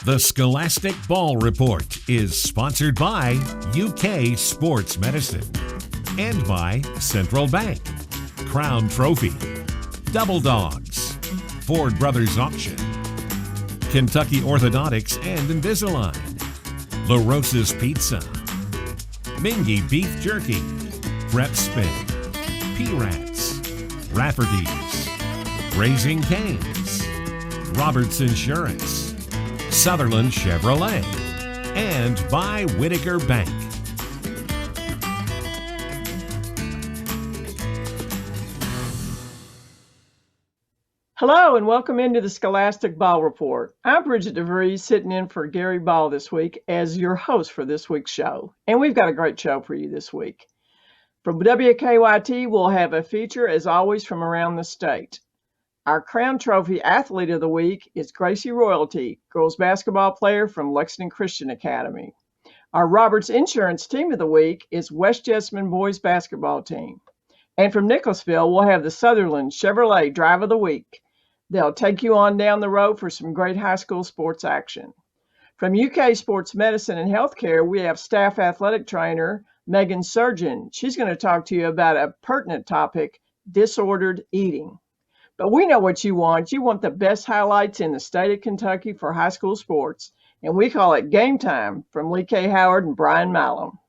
The Scholastic Ball Report is sponsored by UK Sports Medicine and by Central Bank, Crown Trophy, Double Dogs, Ford Brothers Auction, Kentucky Orthodontics and Invisalign, La Rosa's Pizza, Mingy Beef Jerky, Prep Spin, P-Rats, Rafferty's, Raising Cane's, Roberts Insurance, Sutherland Chevrolet, and by Whitaker Bank. Hello and welcome into the Scholastic Ball Report. I'm BRIGID DEVRIES sitting in for Gary Ball this week as your host for this week's show. And we've got a great show for you this week. From WKYT, we'll have a feature as always from around the state. Our Crown Trophy Athlete of the Week is Gracie Royalty, girls basketball player from Lexington Christian Academy. Our Roberts Insurance Team of the Week is West Jessamine boys basketball team. And from Nicholasville, we'll have the Sutherland Chevrolet Drive of the Week. They'll take you on down the road for some great high school sports action. From UK Sports Medicine and Healthcare, we have staff athletic trainer Megan Surgeon. She's going to talk to you about a pertinent topic, disordered eating. But we know what you want. You want the best highlights in the state of Kentucky for high school sports. And we call it Game Time from Lee K. Howard and Brian Malum.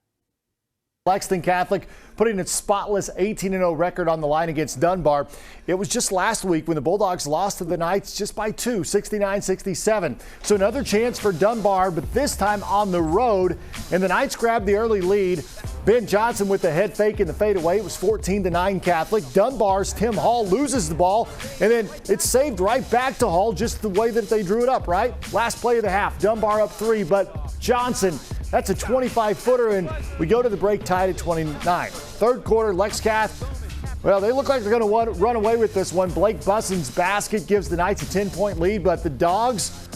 Lexington Catholic putting its spotless 18-0 record on the line against Dunbar. It was just last week when the Bulldogs lost to the Knights just by 2, 69-67. So another chance for Dunbar, but this time on the road. And the Knights grabbed the early lead. Ben Johnson with the head fake and the fadeaway. It was 14-9 Catholic. Dunbar's Tim Hall loses the ball, and then it's saved right back to Hall just the way that they drew it up, right? Last play of the half, Dunbar up 3, but Johnson, that's a 25-footer, and we go to the break tied at 29. Third quarter, Lex Cath, well, they look like they're going to run away with this one. Blake Busson's basket gives the Knights a 10-point lead, but the Dogs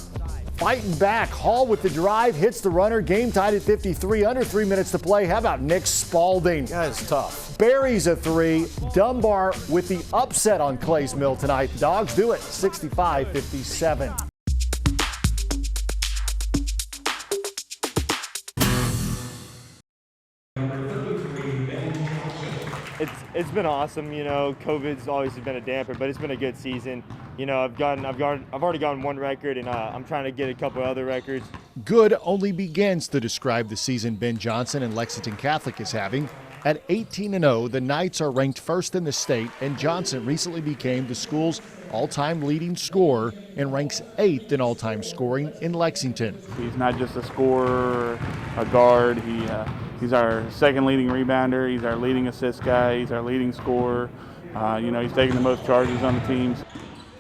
fighting back. Hall with the drive, hits the runner. Game tied at 53, under 3 minutes to play. How about Nick Spalding? That's tough. Buries a 3. Dunbar with the upset on Clays Mill tonight. Dogs do it, 65-57. It's been awesome. You know, COVID's always been a damper, but it's been a good season. You know, I've already gotten one record, and I'm trying to get a couple other records. Good only begins to describe the season Ben Johnson and Lexington Catholic is having. At 18-0, the Knights are ranked first in the state, and Johnson recently became the school's all-time leading scorer and ranks 8th in all-time scoring in Lexington. He's not just a scorer, a guard. He's our second leading rebounder. He's our leading assist guy. He's our leading scorer. You know, he's taking the most charges on the teams.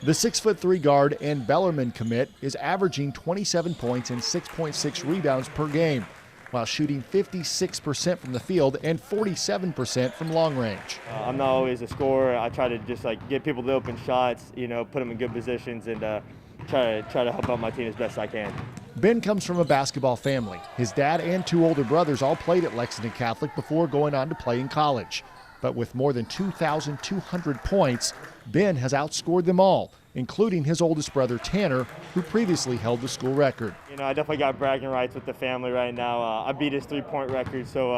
The 6'3" guard and Bellarmine commit is averaging 27 points and 6.6 rebounds per game, while shooting 56% from the field and 47% from long range. I'm not always a scorer. I try to just get people to open shots, you know, put them in good positions, and try to help out my team as best I can. Ben comes from a basketball family. His dad and 2 older brothers all played at Lexington Catholic before going on to play in college. But with more than 2,200 points, Ben has outscored them all, including his oldest brother Tanner, who previously held the school record. You know, I definitely got bragging rights with the family right now. I beat his 3-point record, so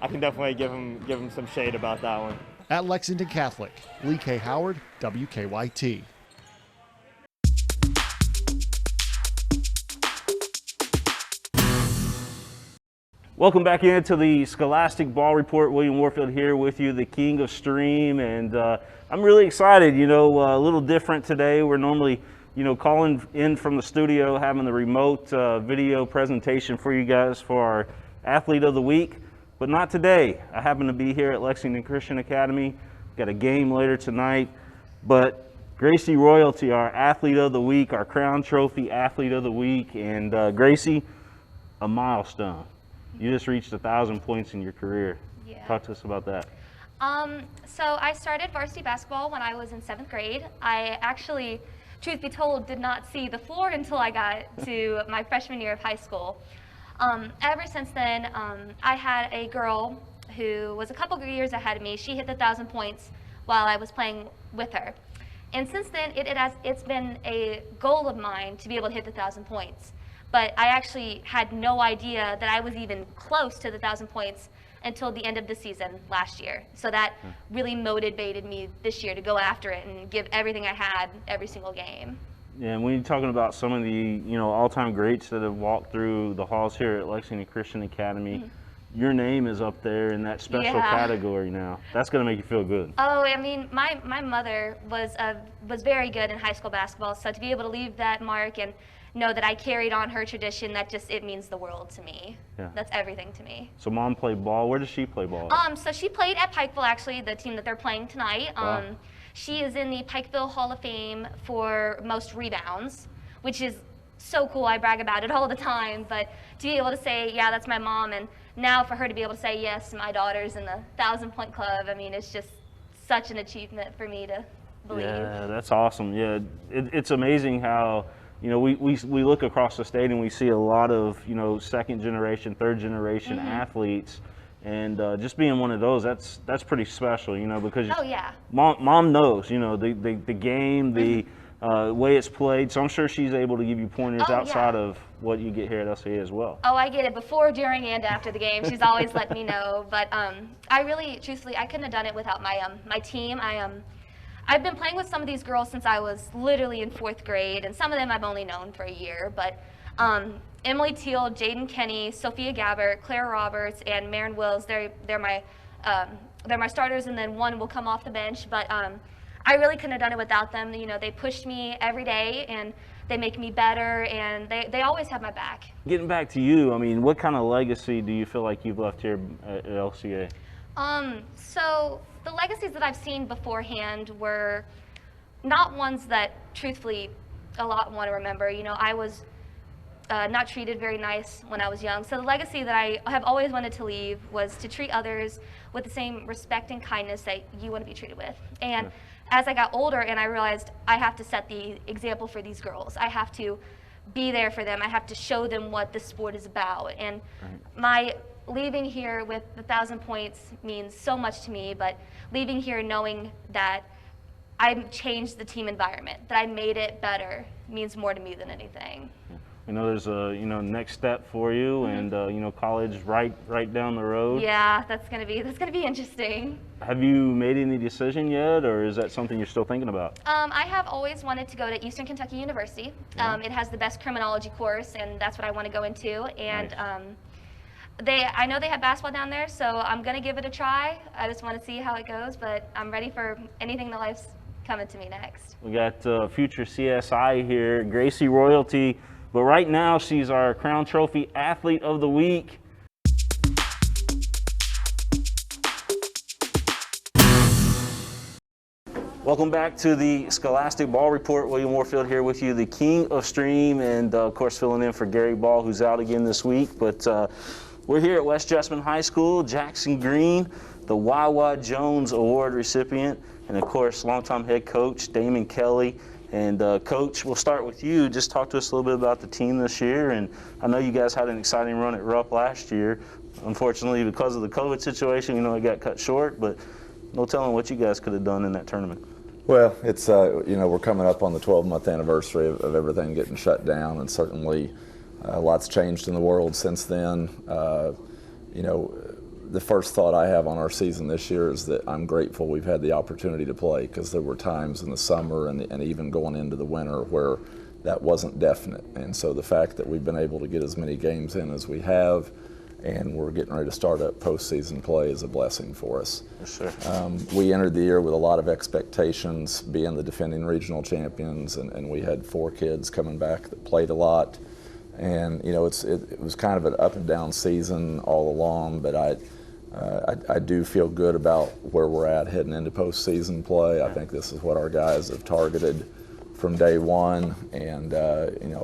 I can definitely give him some shade about that one. At Lexington Catholic, Lee K. Howard, WKYT. Welcome back into the Scholastic Ball Report. William Warfield here with you, the king of stream, and I'm really excited. You know, a little different today. We're normally, you know, calling in from the studio, having the remote video presentation for you guys for our Athlete of the Week, but not today. I happen to be here at Lexington Christian Academy. Got a game later tonight, but Gracie Royalty, our Athlete of the Week, our Crown Trophy Athlete of the Week, and Gracie, a milestone. You just reached 1,000 points in your career. Yeah. Talk to us about that. So I started varsity basketball when I was in 7th grade. I actually, truth be told, did not see the floor until I got to my freshman year of high school. Ever since then, I had a girl who was a couple of years ahead of me. She hit the 1,000 points while I was playing with her. And since then, it's been a goal of mine to be able to hit the 1,000 points. but I actually had no idea that I was even close to the 1,000 points until the end of the season last year. So that really motivated me this year to go after it and give everything I had every single game. Yeah, and when you're talking about some of the all-time greats that have walked through the halls here at Lexington Christian Academy, your name is up there in that special category now. That's going to make you feel good. Oh, I mean, my mother was very good in high school basketball, so to be able to leave that mark and know that I carried on her tradition, it means the world to me. Yeah. That's everything to me. So Mom played ball. Where does she play ball? So she played at Pikeville, actually, the team that they're playing tonight. Wow. She is in the Pikeville Hall of Fame for most rebounds, which is so cool. I brag about it all the time, but to be able to say, yeah, that's my mom, and now for her to be able to say, yes, my daughter's in the 1,000-point club, I mean, it's just such an achievement for me to believe. Yeah, that's awesome. Yeah, it's amazing how, we look across the state and we see a lot of, second generation, third generation athletes, and just being one of those, that's pretty special, because mom knows, the game, the way it's played. So I'm sure she's able to give you pointers outside of what you get here at LCA as well. Oh, I get it before, during, and after the game. She's always let me know. But I really, truthfully, I couldn't have done it without my team. I've been playing with some of these girls since I was literally in 4th grade, and some of them I've only known for a year. But Emily Teal, Jaden Kenny, Sophia Gabbert, Claire Roberts, and Maren Wills, they're my starters, and then one will come off the bench. But I really couldn't have done it without them. They pushed me every day, and they make me better, and they always have my back. Getting back to you, I mean, what kind of legacy do you feel like you've left here at LCA? So the legacies that I've seen beforehand were not ones that, truthfully, a lot want to remember. I was not treated very nice when I was young. So the legacy that I have always wanted to leave was to treat others with the same respect and kindness that you want to be treated with. And as I got older and I realized I have to set the example for these girls, I have to be there for them, I have to show them what the sport is about. And my leaving here with the 1,000 points means so much to me, but leaving here knowing that I've changed the team environment, that I made it better, means more to me than anything. There's a next step for you, and college right down the road. Yeah, that's gonna be interesting. Have you made any decision yet, or is that something you're still thinking about? I have always wanted to go to Eastern Kentucky University. It has the best criminology course, and that's what I want to go into. And I know they have basketball down there, so I'm gonna give it a try. I just want to see how it goes, but I'm ready for anything that life's coming to me next. We got future CSI here, Gracie royalty. But right now, she's our Crown Trophy Athlete of the Week. Welcome back to the Scholastic Ball Report. William Warfield here with you, the king of stream, and of course filling in for Gary Ball, who's out again this week. But we're here at West Jessamine High School. Jackson Green, the Wawa Jones Award recipient, and of course longtime head coach Damon Kelley. And Coach, we'll start with you. Just talk to us a little bit about the team this year. And I know you guys had an exciting run at Rupp last year. Unfortunately, because of the COVID situation, it got cut short. But no telling what you guys could have done in that tournament. Well, it's we're coming up on the 12-month anniversary of everything getting shut down, and certainly lots changed in the world since then. The first thought I have on our season this year is that I'm grateful we've had the opportunity to play, because there were times in the summer and even going into the winter where that wasn't definite. And so the fact that we've been able to get as many games in as we have, and we're getting ready to start up postseason play, is a blessing for us. Sure. We entered the year with a lot of expectations, being the defending regional champions, and we had 4 kids coming back that played a lot. And it was kind of an up and down season all along, but I do feel good about where we're at heading into postseason play. I think this is what our guys have targeted from day one, and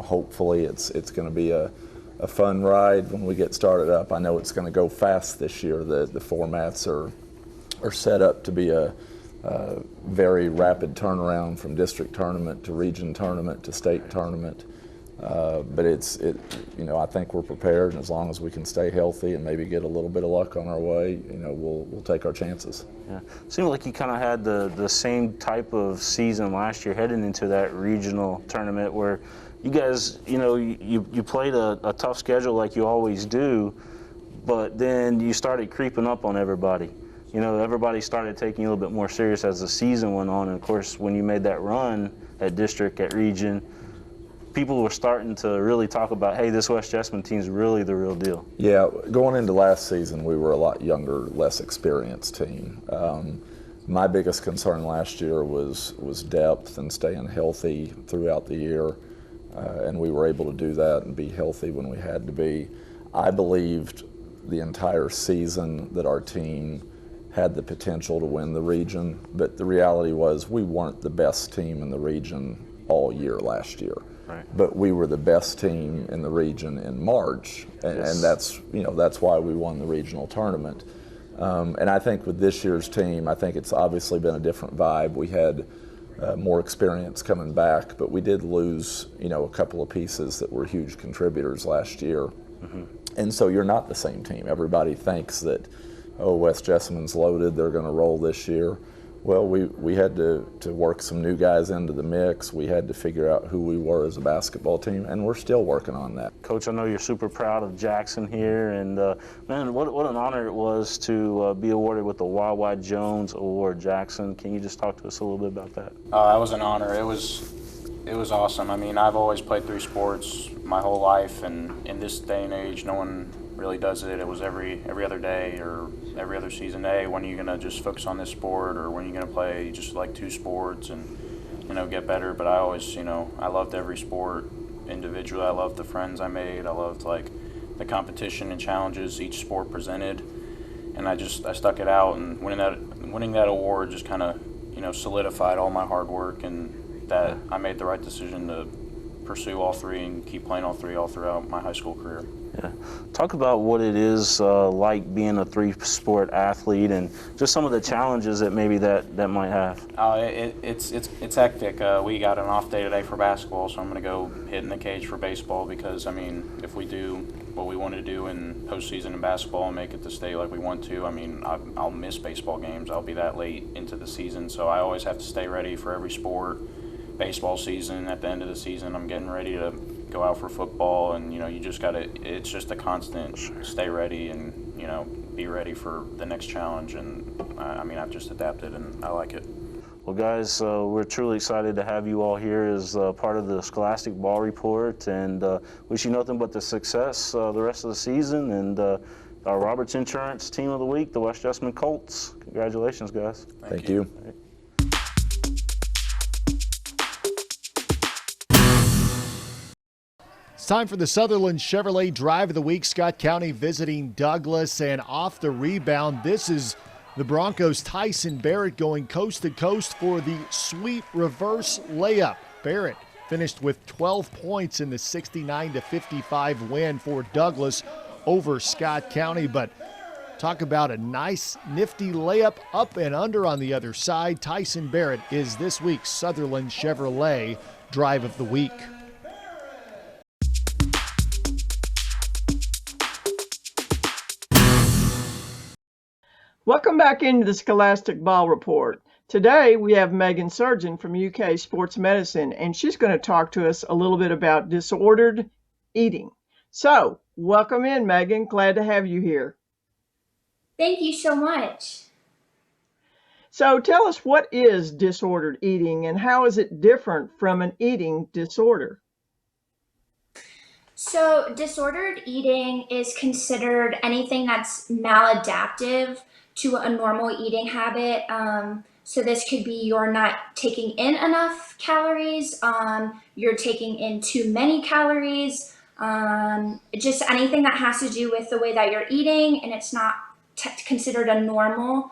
hopefully it's going to be a fun ride when we get started up. I know it's going to go fast this year. The formats are set up to be a very rapid turnaround from district tournament to region tournament to state tournament. But I think we're prepared, and as long as we can stay healthy and maybe get a little bit of luck on our way, we'll take our chances. Yeah, seemed like you kind of had the same type of season last year heading into that regional tournament where you guys, you played a tough schedule like you always do, but then you started creeping up on everybody. Everybody started taking you a little bit more serious as the season went on, and of course, when you made that run at district, at region, people were starting to really talk about, hey, this West Jessamine team's really the real deal. Yeah, going into last season, we were a lot younger, less experienced team. My biggest concern last year was depth and staying healthy throughout the year, and we were able to do that and be healthy when we had to be. I believed the entire season that our team had the potential to win the region, but the reality was we weren't the best team in the region all year last year. Right. But we were the best team in the region in March, and that's why we won the regional tournament. And I think with this year's team, I think it's obviously been a different vibe. We had more experience coming back, but we did lose, a couple of pieces that were huge contributors last year. Mm-hmm. And so you're not the same team. Everybody thinks that, West Jessamine's loaded, they're going to roll this year. Well, we had to work some new guys into the mix. We had to figure out who we were as a basketball team, and we're still working on that. Coach, I know you're super proud of Jackson here, and man, what an honor it was to be awarded with the Wawa Jones Award. Jackson, can you just talk to us a little bit about that? That was an honor. It was awesome. I mean, I've always played 3 sports my whole life, and in this day and age, no one really does it. It was every other day or every other season. Hey, when are you gonna just focus on this sport, or when are you gonna play just like 2 sports and get better? But I always, I loved every sport individually. I loved the friends I made. I loved like the competition and challenges each sport presented, and I stuck it out, and winning that award just kind of solidified all my hard work, and that I made the right decision to pursue all 3 and keep playing all 3 all throughout my high school career. Yeah. Talk about what it is like being a 3-sport athlete, and just some of the challenges that maybe that might have. It's hectic. We got an off day today for basketball, so I'm going to go hit in the cage for baseball, because I mean, if we do what we want to do in postseason in basketball and make it to state like we want to, I mean, I'll miss baseball games. I'll be that late into the season, so I always have to stay ready for every sport. Baseball season, at the end of the season, I'm getting ready to go out for football, and you just gotta, it's just a constant stay ready and be ready for the next challenge, and I mean, I've just adapted and I like it. Well, guys, we're truly excited to have you all here as part of the Scholastic Ball Report, and wish you nothing but the success the rest of the season, and our Roberts Insurance Team of the Week, the West Jessamine Colts. Congratulations, guys. Thank you. It's time for the Sutherland Chevrolet Drive of the Week. Scott County visiting Douglas, and off the rebound, this is the Broncos' Tyson Barrett going coast to coast for the sweep reverse layup. Barrett finished with 12 points in the 69-55 win for Douglas over Scott County. But talk about a nice, nifty layup up and under on the other side. Tyson Barrett is this week's Sutherland Chevrolet Drive of the Week. Welcome back into the Scholastic Ball Report. Today we have Megan Surgeon from UK Sports Medicine, and she's going to talk to us a little bit about disordered eating. So, welcome in, Megan. Glad to have you here. Thank you so much. So, tell us, what is disordered eating and how is it different from an eating disorder? So, disordered eating is considered anything that's maladaptive to a normal eating habit. So this could be you're not taking in enough calories, you're taking in too many calories, just anything that has to do with the way that you're eating, and it's not considered a normal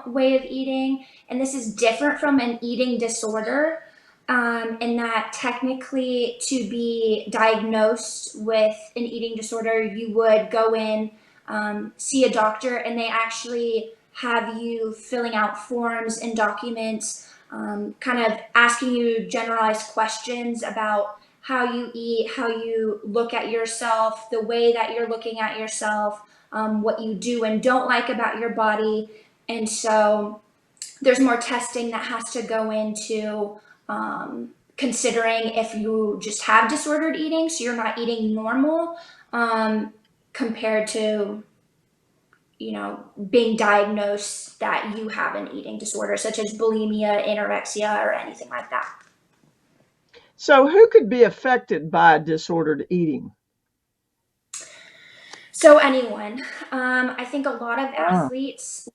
way of eating. And this is different from an eating disorder, in that technically to be diagnosed with an eating disorder, you would go in, see a doctor, and they actually have you filling out forms and documents, kind of asking you generalized questions about how you eat, how you look at yourself, the way that you're looking at yourself, what you do and don't like about your body. And so there's more testing that has to go into considering if you just have disordered eating, so you're not eating normal, compared to, you know, being diagnosed that you have an eating disorder, such as bulimia, anorexia, or anything like that. So who could be affected by disordered eating? So anyone. I think a lot of athletes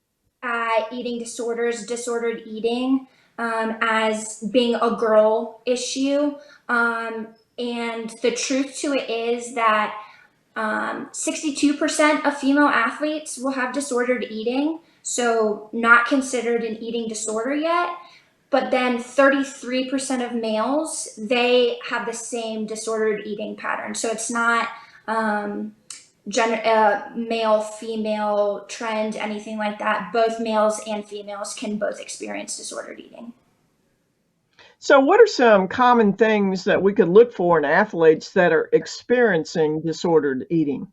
eating disorders, disordered eating, as being a girl issue. And the truth to it is that 62% of female athletes will have disordered eating, so not considered an eating disorder yet. But then 33% of males, they have the same disordered eating pattern. So it's not male, female trend, anything like that. Both males and females can both experience disordered eating. So what are some common things that we could look for in athletes that are experiencing disordered eating?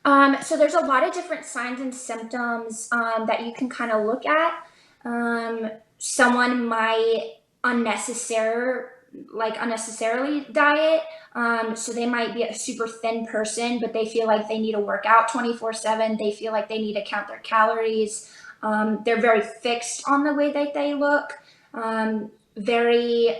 So there's a lot of different signs and symptoms that you can kind of look at. Someone might unnecessarily diet. So they might be a super thin person, but they feel like they need to work out 24/7. They feel like they need to count their calories. They're very fixed on the way that they look, very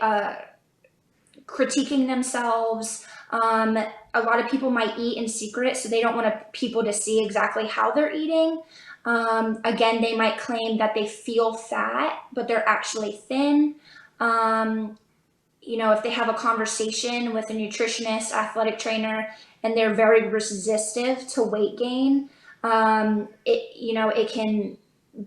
critiquing themselves. A lot of people might eat in secret, so they don't want people to see exactly how they're eating. Again, they might claim that they feel fat, but they're actually thin. You know, if they have a conversation with a nutritionist, athletic trainer, and they're very resistive to weight gain, it can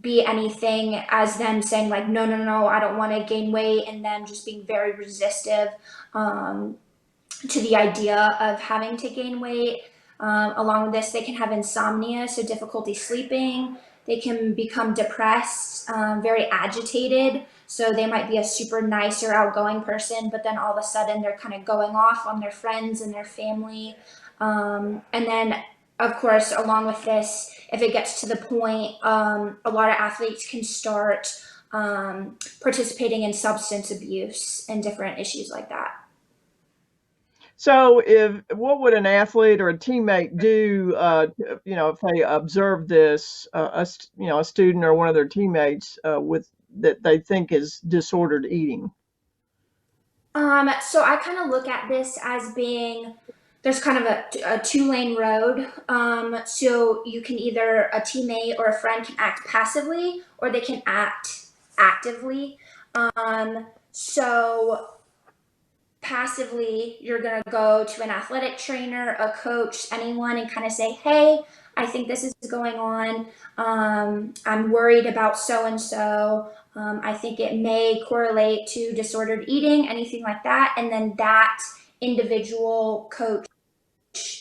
be anything as them saying like, no, I don't want to gain weight, and then just being very resistive to the idea of having to gain weight. Along with this, they can have insomnia, so difficulty sleeping. They can become depressed, very agitated. So they might be a super nice or outgoing person, but then all of a sudden they're kind of going off on their friends and their family. And then, of course, along with this, if it gets to the point, a lot of athletes can start participating in substance abuse and different issues like that. So what would an athlete or a teammate do, if they observe this, a student or one of their teammates with that they think is disordered eating? So I kind of look at this as being, there's kind of a two-lane road. So you can either, a teammate or a friend can act passively, or they can act actively. So passively, you're going to go to an athletic trainer, a coach, anyone, and kind of say, hey, I think this is going on. I'm worried about so-and-so. I think it may correlate to disordered eating, anything like that. And then that individual coach,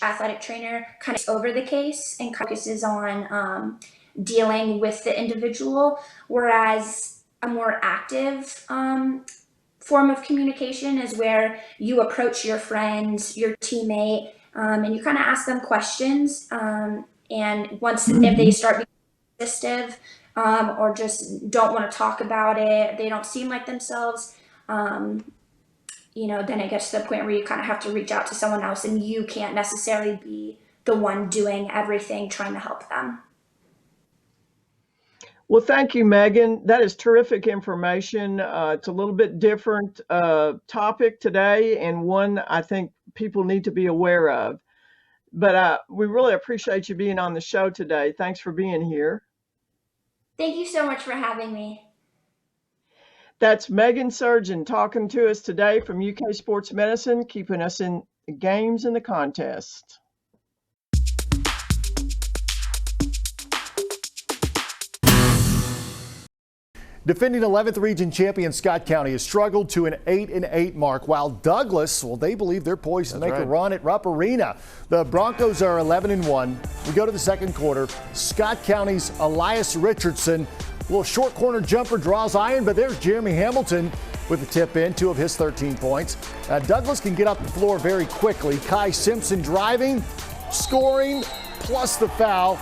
athletic trainer kind of over the case and focuses on dealing with the individual. Whereas a more active form of communication is where you approach your friends, your teammate, and you kind of ask them questions. And once, if they start being resistive or just don't want to talk about it, they don't seem like themselves, then it gets to the point where you kind of have to reach out to someone else, and you can't necessarily be the one doing everything, trying to help them. Well, thank you, Megan. That is terrific information. It's a little bit different topic today, and one I think people need to be aware of. But we really appreciate you being on the show today. Thanks for being here. Thank you so much for having me. That's Megan Surgeon talking to us today from UK Sports Medicine, keeping us in the games and the contest. Defending 11th region champion Scott County has struggled to an 8-8 mark, while Douglas, well, they believe they're poised to make a run at Rupp Arena. The Broncos are 11-1. We go to the second quarter. Scott County's Elias Richardson, a little short corner jumper draws iron, but there's Jeremy Hamilton. with the tip in, 2 of his 13 points. Douglas can get up the floor very quickly. Kai Simpson driving, scoring, plus the foul.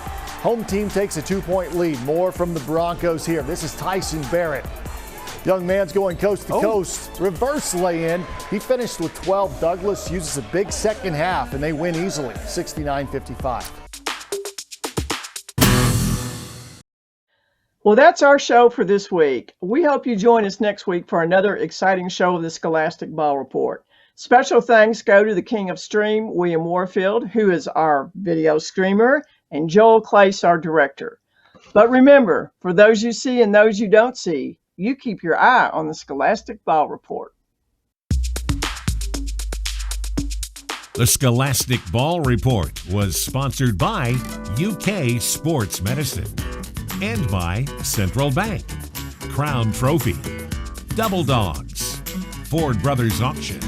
Home team takes a 2-point lead. More from the Broncos here. This is Tyson Barrett. Young man's going coast to coast. Reverse lay-in. He finished with 12. Douglas uses a big second half, and they win easily, 69-55. Well, that's our show for this week. We hope you join us next week for another exciting show of the Scholastic Ball Report. Special thanks go to the King of Stream, William Warfield, who is our video streamer, and Joel Clace, our director. But remember, for those you see and those you don't see, you keep your eye on the Scholastic Ball Report. The Scholastic Ball Report was sponsored by UK Sports Medicine and by Central Bank, Crown Trophy, Double Dogs, Ford Brothers Auction,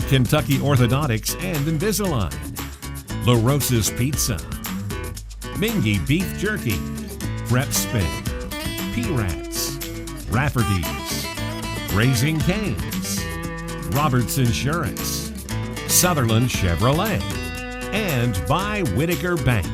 Kentucky Orthodontics and Invisalign, La Rosa's Pizza, Mingy Beef Jerky, Prep Spin, P-Rats, Rafferty's, Raising Cane's, Roberts Insurance, Sutherland Chevrolet, and by Whitaker Bank.